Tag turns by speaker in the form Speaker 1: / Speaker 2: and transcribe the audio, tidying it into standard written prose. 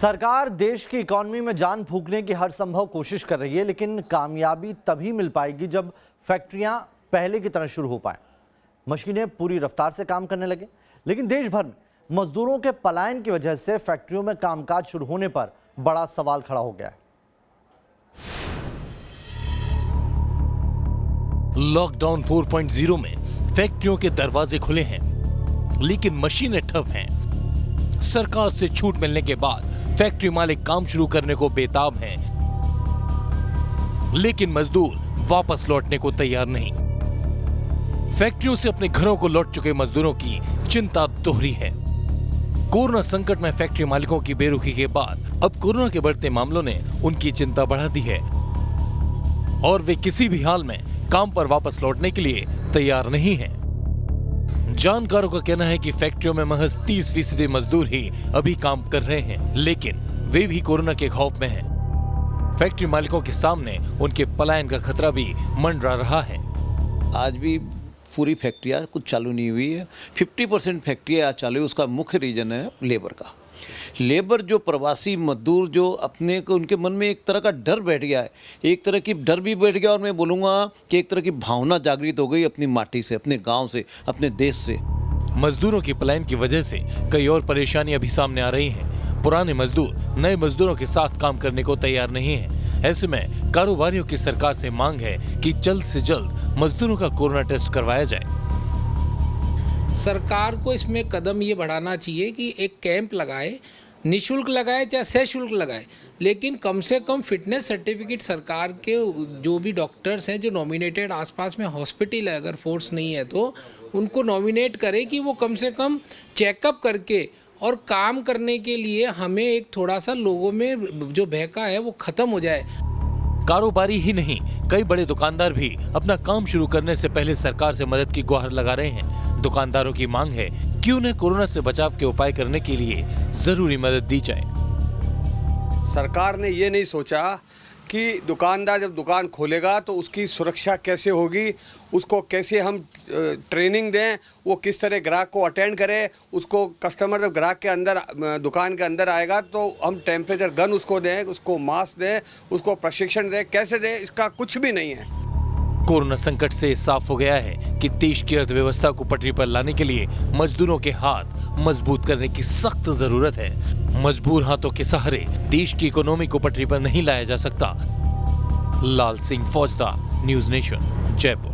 Speaker 1: सरकार देश की इकॉनमी में जान फूंकने की हर संभव कोशिश कर रही है, लेकिन कामयाबी तभी मिल पाएगी जब फैक्ट्रियां पहले की तरह शुरू हो पाए, मशीनें पूरी रफ्तार से काम करने लगे। लेकिन देश भर में मजदूरों के पलायन की वजह से फैक्ट्रियों में कामकाज शुरू होने पर बड़ा सवाल खड़ा हो गया है।
Speaker 2: लॉकडाउन 4.0 में फैक्ट्रियों के दरवाजे खुले हैं, लेकिन मशीनें ठप हैं। सरकार से छूट मिलने के बाद फैक्ट्री मालिक काम शुरू करने को बेताब हैं, लेकिन मजदूर वापस लौटने को तैयार नहीं। फैक्ट्रियों से अपने घरों को लौट चुके मजदूरों की चिंता दोहरी है। कोरोना संकट में फैक्ट्री मालिकों की बेरुखी के बाद अब कोरोना के बढ़ते मामलों ने उनकी चिंता बढ़ा दी है और वे किसी भी हाल में काम पर वापस लौटने के लिए तैयार नहीं हैं। जानकारों का कहना है कि फैक्ट्रियों में महज 30% मजदूर ही अभी काम कर रहे हैं, लेकिन वे भी कोरोना के खौफ में हैं। फैक्ट्री मालिकों के सामने उनके पलायन का खतरा भी मंडरा रहा है।
Speaker 3: आज भी पूरी फैक्ट्रियाँ कुछ चालू नहीं हुई है। 50% फैक्ट्रियाँ आज चालू है। उसका मुख्य रीजन है लेबर का। लेबर जो प्रवासी मजदूर जो अपने को उनके मन में एक तरह का डर बैठ गया है, एक तरह की डर भी बैठ गया और मैं बोलूँगा कि एक तरह की भावना जागृत हो गई अपनी माटी से, अपने गांव से, अपने देश से।
Speaker 2: मजदूरों की पलायन की वजह से कई और परेशानियां भी सामने आ रही हैं। पुराने मजदूर नए मजदूरों के साथ काम करने को तैयार नहीं हैं। ऐसे में कारोबारियों की सरकार से मांग है कि जल्द से जल्द मजदूरों का कोरोना टेस्ट करवाया जाए।
Speaker 4: सरकार को इसमें कदम ये बढ़ाना चाहिए कि एक कैंप लगाए, निःशुल्क लगाए चाहे सशुल्क लगाए, लेकिन कम से कम फिटनेस सर्टिफिकेट सरकार के जो भी डॉक्टर्स हैं जो नॉमिनेटेड आसपास में हॉस्पिटल है, अगर फोर्स नहीं है तो उनको नॉमिनेट करे कि वो कम से कम चेकअप करके और काम करने के लिए हमें एक थोड़ा सा लोगों में जो बहका है वो खत्म हो जाए।
Speaker 2: कारोबारी ही नहीं, कई बड़े दुकानदार भी अपना काम शुरू करने से पहले सरकार से मदद की गुहार लगा रहे हैं। दुकानदारों की मांग है कि उन्हें कोरोना से बचाव के उपाय करने के लिए जरूरी मदद दी जाए।
Speaker 5: सरकार ने ये नहीं सोचा कि दुकानदार जब दुकान खोलेगा तो उसकी सुरक्षा कैसे होगी, उसको कैसे हम ट्रेनिंग दें, वो किस तरह ग्राहक को अटेंड करे, उसको कस्टमर जब ग्राहक के अंदर दुकान के अंदर आएगा तो हम टेम्परेचर गन उसको दें, उसको मास्क दें, उसको प्रशिक्षण दें, कैसे दें, इसका कुछ भी नहीं है।
Speaker 2: कोरोना संकट से साफ हो गया है कि देश की अर्थव्यवस्था को पटरी पर लाने के लिए मजदूरों के हाथ मजबूत करने की सख्त जरूरत है। मजबूर हाथों के सहारे देश की इकोनॉमी को पटरी पर नहीं लाया जा सकता। लाल सिंह फौजदार, न्यूज़ नेशन, जयपुर।